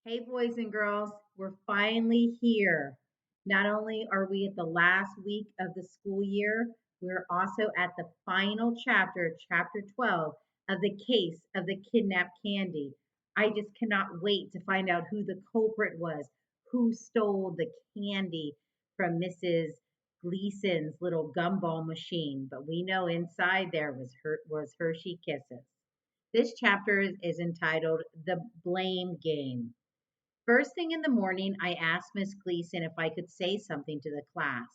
Hey, boys and girls, we're finally here. Not only are we at the last week of the school year, we're also at the final chapter, chapter 12, of the case of the kidnapped candy. I just cannot wait to find out who the culprit was, who stole the candy from Mrs. Gleason's little gumball machine. But we know inside there was Hershey Kisses. This chapter is entitled The Blame Game. First thing in the morning, I asked Miss Gleason if I could say something to the class.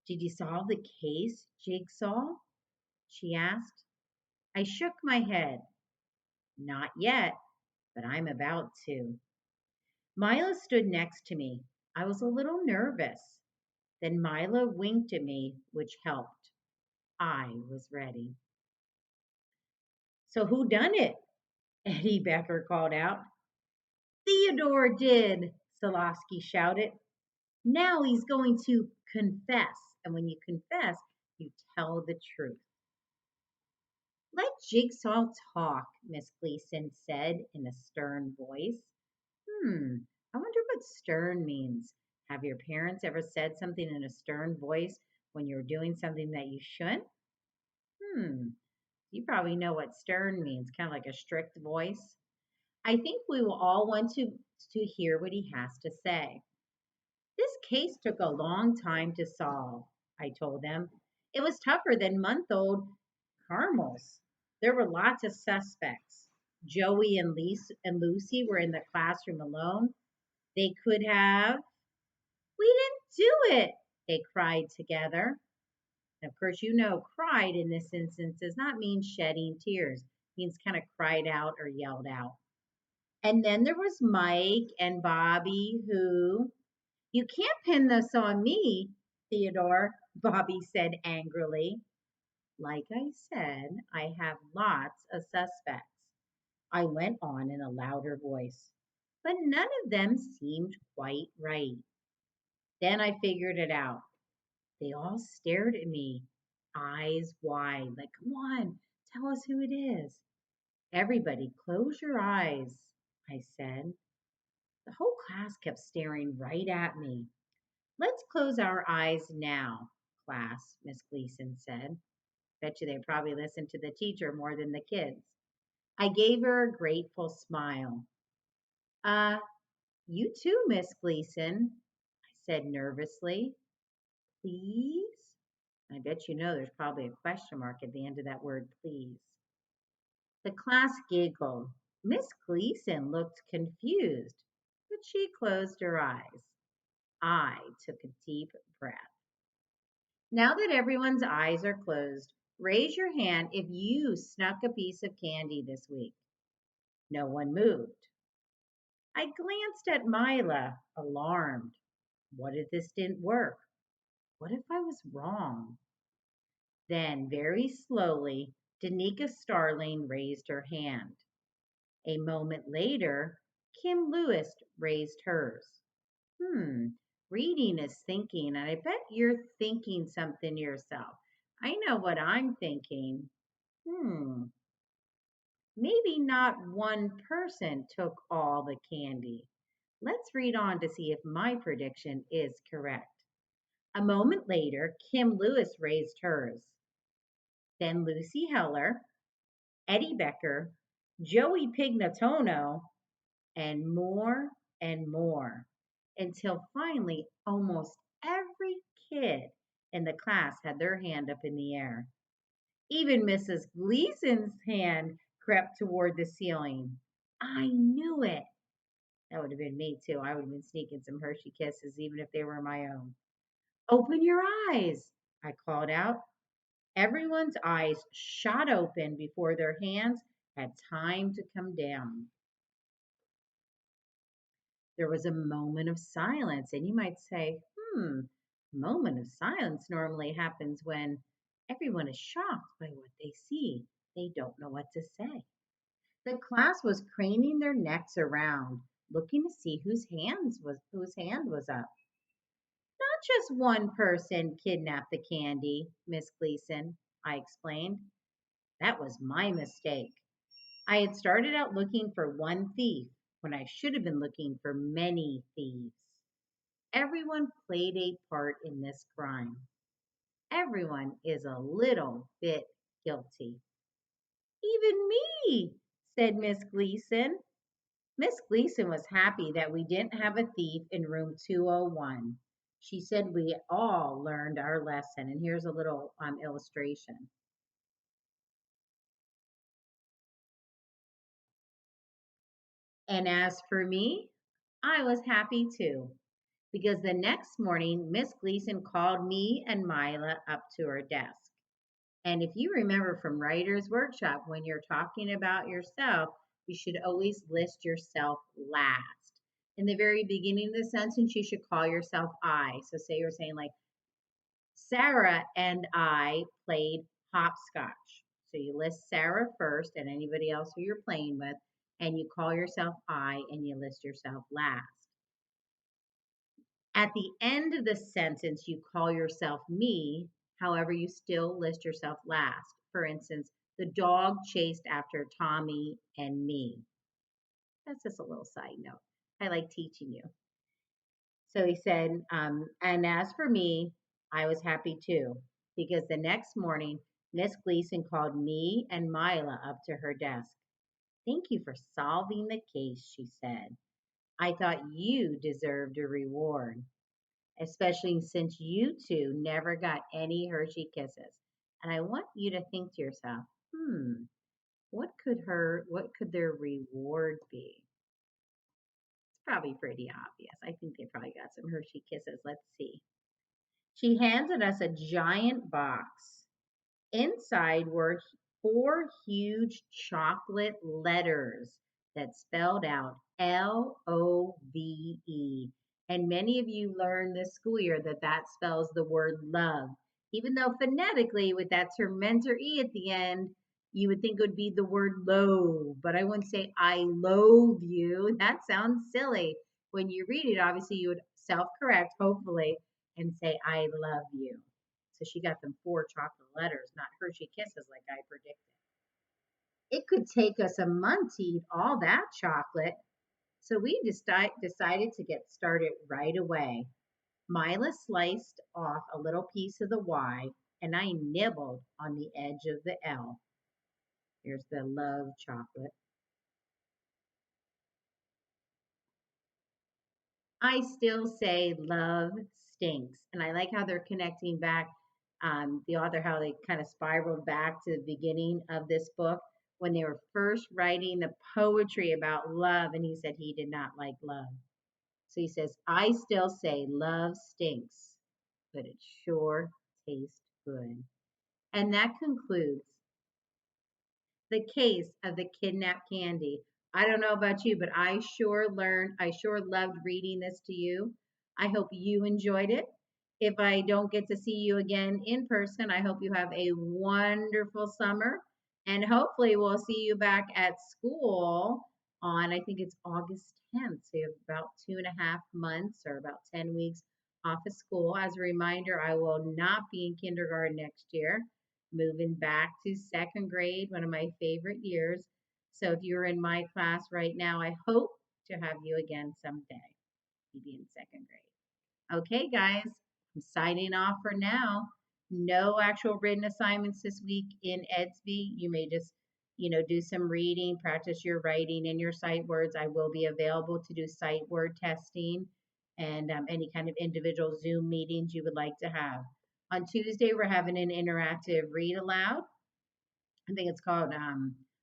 Did you solve the case, Jigsaw? She asked. I shook my head. Not yet, but I'm about to. Mila stood next to me. I was a little nervous. Then Mila winked at me, which helped. I was ready. So who done it? Eddie Becker called out. Theodore did, Solosky shouted. Now he's going to confess. And when you confess, you tell the truth. Let Jigsaw talk, Miss Gleason said in a stern voice. I wonder what stern means. Have your parents ever said something in a stern voice when you're doing something that you shouldn't? Hmm, you probably know what stern means, kind of like a strict voice. I think we will all want to hear what he has to say. This case took a long time to solve, I told them. It was tougher than month old caramels. There were lots of suspects. Joey and Lucy were in the classroom alone. They could have. We didn't do it, they cried together. And of course, you know, cried in this instance does not mean shedding tears, it means kind of cried out or yelled out. And then there was Mike and Bobby, who you can't pin this on me, Theodore, Bobby said angrily. Like I said, I have lots of suspects. I went on in a louder voice, but none of them seemed quite right. Then I figured it out. They all stared at me, eyes wide, like, come on, tell us who it is. Everybody, close your eyes, I said. The whole class kept staring right at me. Let's close our eyes now, class, Miss Gleason said. Bet you they probably listened to the teacher more than the kids. I gave her a grateful smile. Uh, you too, Miss Gleason, I said nervously. Please? I bet you know there's probably a question mark at the end of that word, please. The class giggled. Miss Gleason looked confused, but she closed her eyes. I took a deep breath. Now that everyone's eyes are closed, raise your hand if you snuck a piece of candy this week. No one moved. I glanced at Mila, alarmed. What if this didn't work? What if I was wrong? Then, very slowly, Danica Starling raised her hand. A moment later, Kim Lewis raised hers. Hmm, reading is thinking, and I bet you're thinking something yourself. I know what I'm thinking. Hmm, maybe not one person took all the candy. Let's read on to see if my prediction is correct. A moment later, Kim Lewis raised hers. Then Lucy Heller, Eddie Becker, Joey Pignatono, and more, until finally almost every kid in the class had their hand up in the air. Even Mrs. Gleason's hand crept toward the ceiling. I knew it. That would have been me too. I would have been sneaking some Hershey Kisses, even if they were my own. Open your eyes, I called out. Everyone's eyes shot open before their hands had time to come down. There was a moment of silence, and you might say, moment of silence normally happens when everyone is shocked by what they see. They don't know what to say. The class was craning their necks around, looking to see whose hand was up. Not just one person kidnapped the candy, Miss Gleason, I explained. That was my mistake. I had started out looking for one thief, when I should have been looking for many thieves. Everyone played a part in this crime. Everyone is a little bit guilty. Even me, said Miss Gleason. Miss Gleason was happy that we didn't have a thief in room 201. She said we all learned our lesson. And here's a little illustration. And as for me, I was happy too, because the next morning, Miss Gleason called me and Mila up to her desk. And if you remember from Writer's Workshop, when you're talking about yourself, you should always list yourself last. In the very beginning of the sentence, you should call yourself I. So say you're saying like, Sarah and I played hopscotch. So you list Sarah first and anybody else who you're playing with, and you call yourself I and you list yourself last. At the end of the sentence, you call yourself me, however, you still list yourself last. For instance, the dog chased after Tommy and me. That's just a little side note. I like teaching you. So he said, and as for me, I was happy too, because the next morning, Miss Gleason called me and Mila up to her desk. Thank you for solving the case, she said. I thought you deserved a reward, especially since you two never got any Hershey kisses. And I want you to think to yourself, what could their reward be? It's probably pretty obvious. I think they probably got some Hershey kisses. Let's see. She handed us a giant box. Inside were four huge chocolate letters that spelled out LOVE. And many of you learned this school year that that spells the word love. Even though phonetically, with that terminator E at the end, you would think it would be the word loathe. But I wouldn't say I loathe you. That sounds silly. When you read it, obviously you would self correct, hopefully, and say I love you. So she got them four chocolate letters, not Hershey kisses like I predicted. It could take us a month to eat all that chocolate. So we decided to get started right away. Mila sliced off a little piece of the Y, and I nibbled on the edge of the L. Here's the love chocolate. I still say love stinks. And I like how they're connecting back, the author, how they kind of spiraled back to the beginning of this book when they were first writing the poetry about love. And he said he did not like love. So he says, I still say love stinks, but it sure tastes good. And that concludes the case of the kidnapped candy. I don't know about you, but I sure loved reading this to you. I hope you enjoyed it. If I don't get to see you again in person, I hope you have a wonderful summer. And hopefully, we'll see you back at school on, I think it's August 10th. So you have about 2.5 months or about 10 weeks off of school. As a reminder, I will not be in kindergarten next year, moving back to second grade, one of my favorite years. So if you're in my class right now, I hope to have you again someday, maybe in second grade. Okay, guys, I'm signing off for now. No actual written assignments this week in Edsby. You may just, do some reading, practice your writing and your sight words. I will be available to do sight word testing and any kind of individual Zoom meetings you would like to have. On Tuesday, we're having an interactive read aloud. I think it's called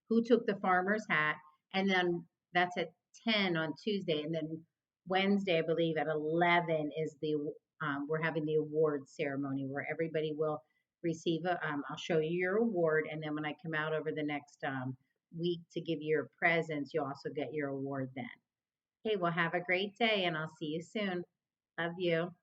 Who Took the Farmer's Hat? And then that's at 10 on Tuesday. And then Wednesday, I believe at 11 is we're having the award ceremony where everybody will receive I'll show you your award. And then when I come out over the next week to give you your presents, you'll also get your award then. Okay, well, have a great day and I'll see you soon. Love you.